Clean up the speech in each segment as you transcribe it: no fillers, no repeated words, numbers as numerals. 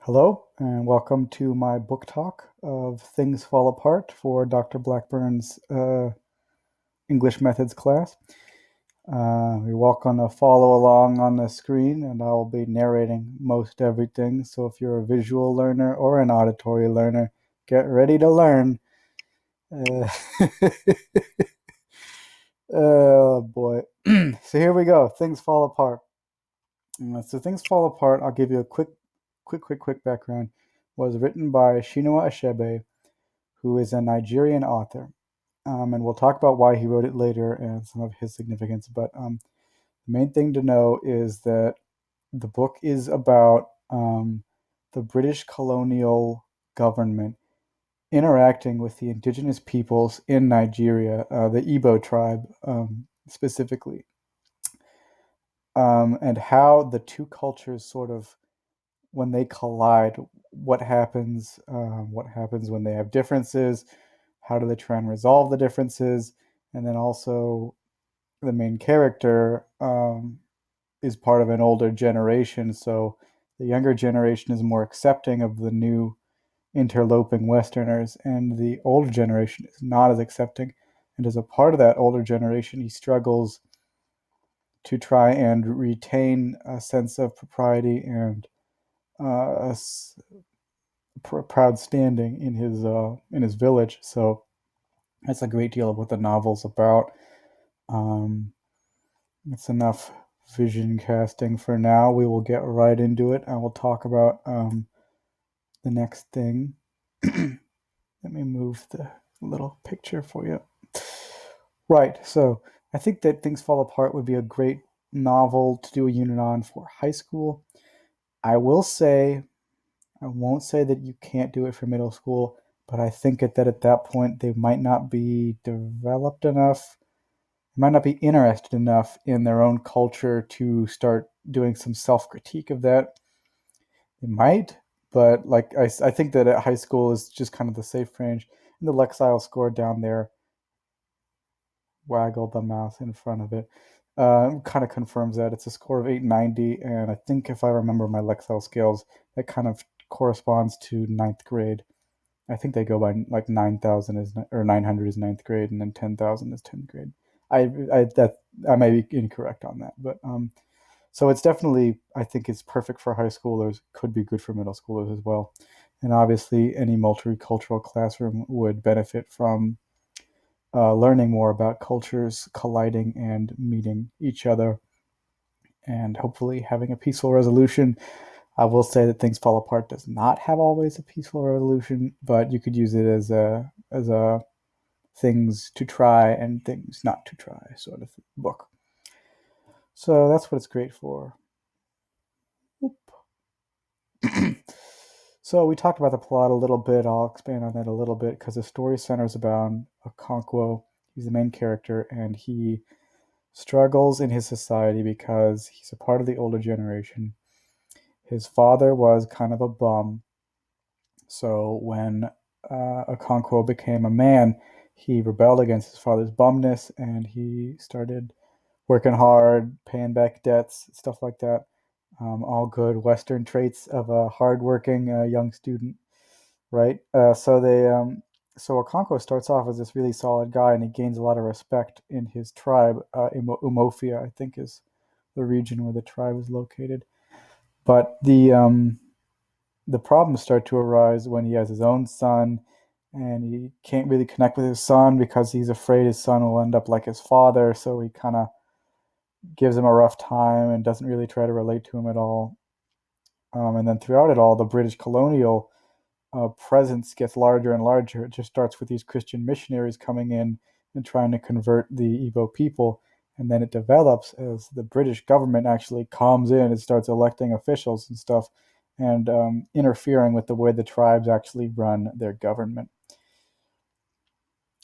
Hello, and welcome to my book talk of Things Fall Apart for Dr. Blackburn's English Methods class. You're welcome to follow along on the screen, and I will be narrating most everything. So if you're a visual learner or an auditory learner, get ready to learn. Uh, oh boy. So here we go. Things Fall Apart. So Things Fall Apart, I'll give you a quick background. Was written by Chinua Achebe, who is a Nigerian author. And we'll talk about why he wrote it later and some of his significance. But the main thing to know is that the book is about the British colonial government interacting with the indigenous peoples in Nigeria, the Igbo tribe specifically, and how the two cultures sort of, when they collide, what happens when they have differences, how do they try and resolve the differences, and then also the main character is part of an older generation, so the younger generation is more accepting of the new interloping Westerners, and the older generation is not as accepting. And as a part of that older generation, he struggles to try and retain a sense of propriety and a proud standing in his village. So that's a great deal of what the novel's about. Um, it's enough vision casting for now. We will get right into it. I will talk about the next thing. Let me move the little picture for you. Right. So I think that Things Fall Apart would be a great novel to do a unit on for high school. I will say, I won't say that you can't do it for middle school, but I think that at that point they might not be developed enough, might not be interested enough in their own culture to start doing some self critique of that. They might, but I think that at high school is just kind of the safe range. And the Lexile score down there, waggled the mouse in front of it, kind of confirms that. It's a score of 890, and I think if I remember my Lexile scales, that kind of corresponds to ninth grade. I think they go by like 9,000 is or 900 is ninth grade, and then 10,000 is 10th grade. That I may be incorrect on that, but so it's definitely, I think it's perfect for high schoolers. Could be good for middle schoolers as well, and obviously any multicultural classroom would benefit from learning more about cultures colliding and meeting each other, and hopefully having a peaceful resolution. I will say that Things Fall Apart does not have always a peaceful resolution, but you could use it as a things to try and things not to try sort of book. So that's what it's great for. So we talked about the plot a little bit. I'll expand on that a little bit because the story centers about Okonkwo. He's the main character, and he struggles in his society because he's a part of the older generation. His father was kind of a bum, so when Okonkwo became a man, he rebelled against his father's bumness and he started working hard, paying back debts, stuff like that. All good Western traits of a hardworking young student, right? So Okonkwo starts off as this really solid guy, and he gains a lot of respect in his tribe. Umofia, I think, is the region where the tribe is located. But the problems start to arise when he has his own son, and he can't really connect with his son because he's afraid his son will end up like his father. So he kind of gives him a rough time and doesn't really try to relate to him at all. And then throughout it all, the British colonial presence gets larger and larger. It just starts with these Christian missionaries coming in and trying to convert the Igbo people. And then it develops as the British government actually comes in and starts electing officials and stuff, and interfering with the way the tribes actually run their government.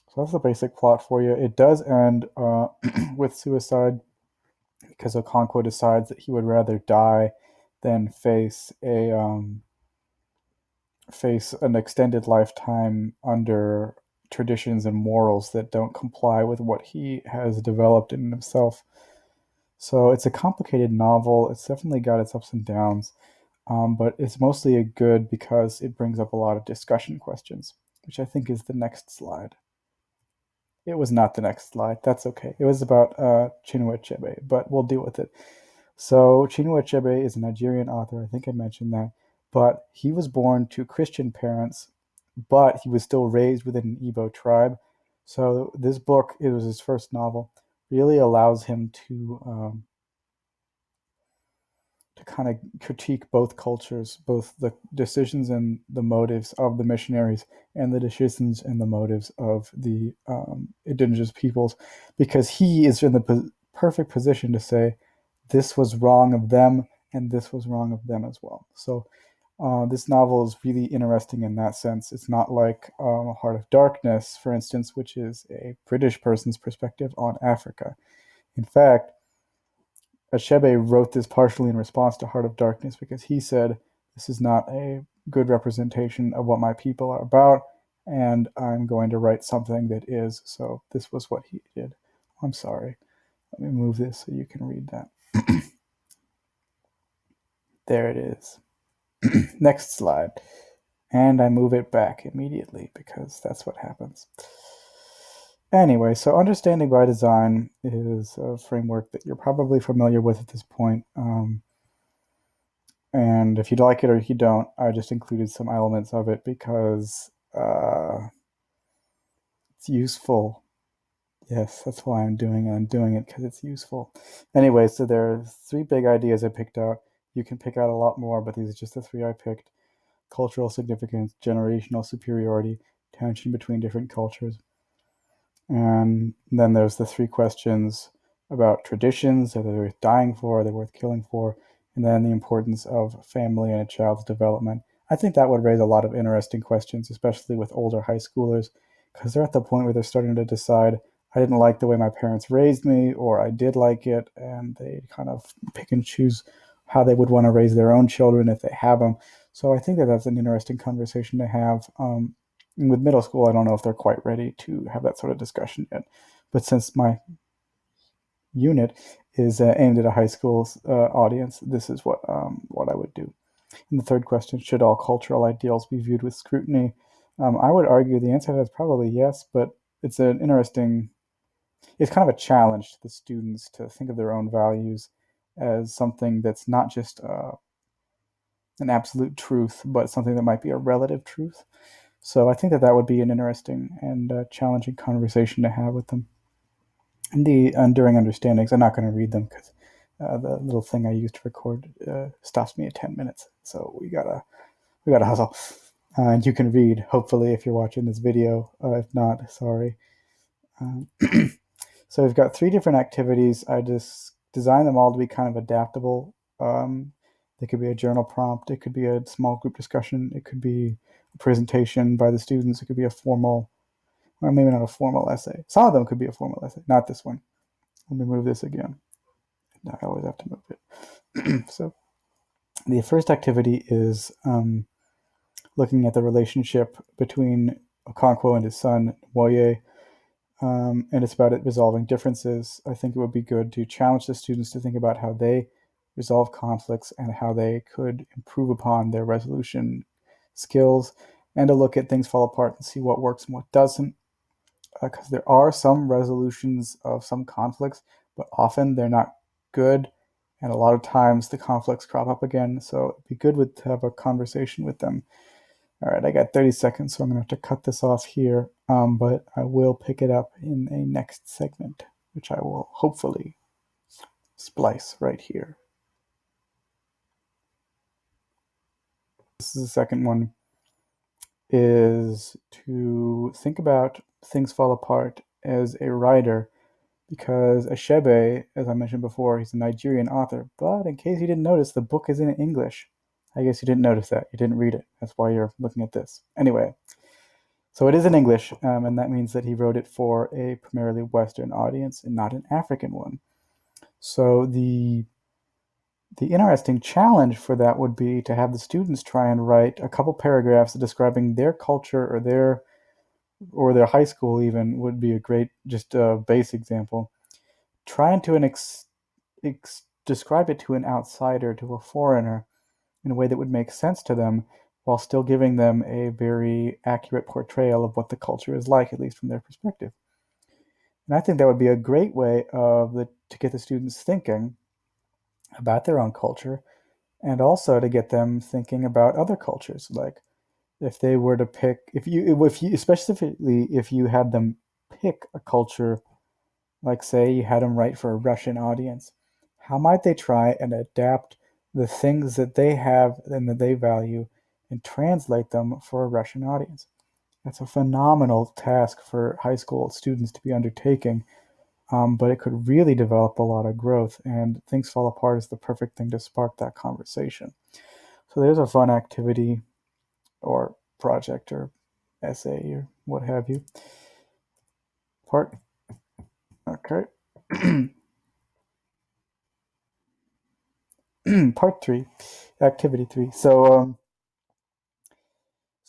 So that's the basic plot for you. It does end with suicide because Okonkwo decides that he would rather die than face an extended lifetime under traditions and morals that don't comply with what he has developed in himself. So it's a complicated novel. It's definitely got its ups and downs. But it's mostly a good because it brings up a lot of discussion questions, which I think is the next slide. It was not the next slide. That's okay. It was about Chinua Achebe, but we'll deal with it. So Chinua Achebe is a Nigerian author. I think I mentioned that. But he was born to Christian parents, but he was still raised within an Igbo tribe. So this book, it was his first novel, really allows him to kind of critique both cultures, both the decisions and the motives of the missionaries and the decisions and the motives of the indigenous peoples, because he is in the perfect position to say this was wrong of them and this was wrong of them as well. So this novel is really interesting in that sense. It's not like Heart of Darkness, for instance, which is a British person's perspective on Africa. In fact, Achebe wrote this partially in response to Heart of Darkness because he said, this is not a good representation of what my people are about, and I'm going to write something that is. So this was what he did. I'm sorry. Let me move this so you can read that. There it is. Next slide. And I move it back immediately because that's what happens. Anyway, so understanding by design is a framework that you're probably familiar with at this point. And if you like it or if you don't, I just included some elements of it because it's useful. Yes, that's why I'm doing it. I'm doing it because it's useful. Anyway, so there are three big ideas I picked out. You can pick out a lot more, but these are just the three I picked. Cultural significance, generational superiority, tension between different cultures. And then there's the three questions about traditions: are they worth dying for? Are they worth killing for? And then the importance of family and a child's development. I think that would raise a lot of interesting questions, especially with older high schoolers, because they're at the point where they're starting to decide, I didn't like the way my parents raised me, or I did like it, and they kind of pick and choose how they would want to raise their own children if they have them. So I think that that's an interesting conversation to have. With middle school, I don't know if they're quite ready to have that sort of discussion yet. But since my unit is aimed at a high school audience, this is what I would do. And the third question: should all cultural ideals be viewed with scrutiny? I would argue the answer to that is probably yes, but it's an interesting. It's kind of a challenge to the students to think of their own values as something that's not just an absolute truth, but something that might be a relative truth. So I think that that would be an interesting and challenging conversation to have with them. And the enduring understandings, I'm not going to read them because the little thing I used to record stops me at 10 minutes. So we gotta hustle. And you can read, hopefully, if you're watching this video. If not, sorry. Um, so we've got three different activities. I just designed them all to be kind of adaptable. They could be a journal prompt. It could be a small group discussion. It could be a presentation by the students. It could be a formal, or maybe not a formal essay. Some of them could be a formal essay, not this one. Let me move this again. I always have to move it. So the first activity is looking at the relationship between Okonkwo and his son, Moye, and it's about it resolving differences. I think it would be good to challenge the students to think about how they resolve conflicts and how they could improve upon their resolution skills, and to look at things fall apart and see what works and what doesn't. Because there are some resolutions of some conflicts, but often they're not good, and a lot of times the conflicts crop up again. So it'd be good to have a conversation with them. All right, I got 30 seconds, so I'm going to have to cut this off here, but I will pick it up in a next segment, which I will hopefully splice right here. This is the second one, is to think about things fall apart as a writer, because Achebe, as I mentioned before, he's a Nigerian author, but in case you didn't notice, the book is in English. I guess you didn't notice that. You didn't read it. That's why you're looking at this. Anyway, so it is in English, and that means that he wrote it for a primarily Western audience and not an African one. So the interesting challenge for that would be to have the students try and write a couple paragraphs describing their culture or their high school even would be a great just base example. Trying to describe it to an outsider, to a foreigner, in a way that would make sense to them while still giving them a very accurate portrayal of what the culture is like, at least from their perspective. And I think that would be a great way to get the students thinking about their own culture and also to get them thinking about other cultures. Like if they were to pick, if you, specifically if you had them pick a culture, like say you had them write for a Russian audience, how might they try and adapt the things that they have and that they value and translate them for a Russian audience? That's a phenomenal task for high school students to be undertaking, but it could really develop a lot of growth. And Things Fall Apart is the perfect thing to spark that conversation. So there's a fun activity or project or essay or what have you. Part okay. Part three, activity three. So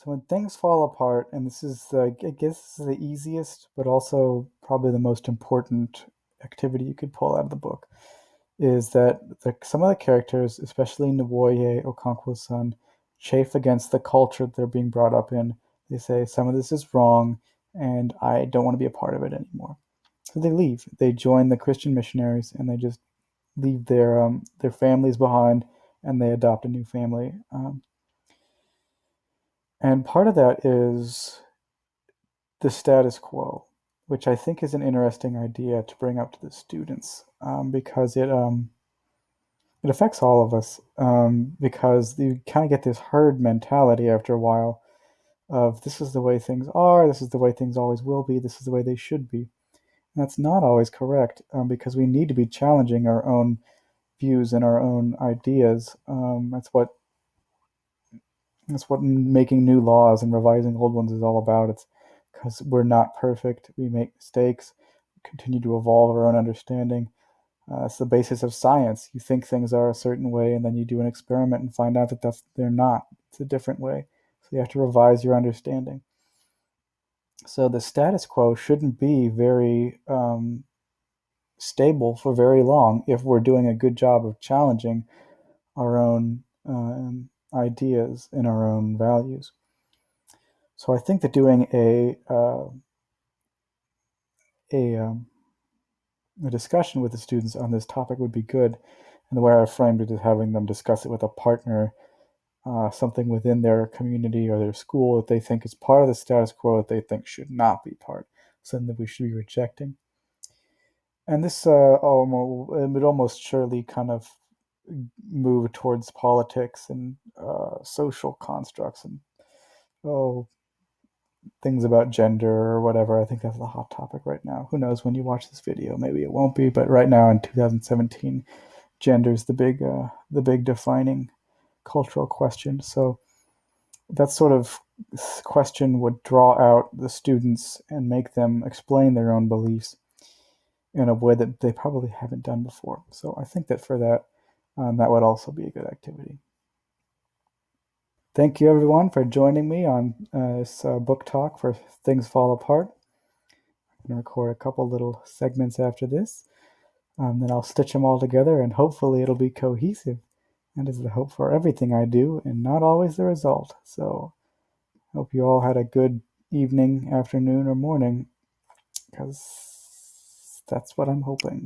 when things fall apart, and this is I guess this is the easiest, but also probably the most important activity you could pull out of the book, is that some of the characters, especially Nwoye Okonkwo's son, chafe against the culture they're being brought up in. They say some of this is wrong, and I don't want to be a part of it anymore. So they leave. They join the Christian missionaries, and they just leave their families behind, and they adopt a new family. And part of that is the status quo, which I think is an interesting idea to bring up to the students, because it affects all of us, because you kind of get this herd mentality after a while of this is the way things are, this is the way things always will be, this is the way they should be. And that's not always correct, because we need to be challenging our own views and our own ideas. That's what making new laws and revising old ones is all about. It's because we're not perfect. We make mistakes. We continue to evolve our own understanding. It's the basis of science. You think things are a certain way, and then you do an experiment and find out that they're not. It's a different way. So you have to revise your understanding. So the status quo shouldn't be very stable for very long if we're doing a good job of challenging our own ideas and our own values. So I think that doing a, a discussion with the students on this topic would be good. And the way I framed it is having them discuss it with a partner, something within their community or their school that they think is part of the status quo that they think should not be part, something that we should be rejecting. And this would almost surely kind of move towards politics and social constructs and oh things about gender or whatever. I think that's the hot topic right now. Who knows when you watch this video? Maybe it won't be, but right now in 2017, gender is the big defining cultural question. So that sort of question would draw out the students and make them explain their own beliefs in a way that they probably haven't done before. So I think that for that, that would also be a good activity. Thank you, everyone, for joining me on this book talk for Things Fall Apart. I'm going to record a couple little segments after this. Then I'll stitch them all together, and hopefully it'll be cohesive. That is the hope for everything I do, and not always the result. So, hope you all had a good evening, afternoon, or morning, because that's what I'm hoping.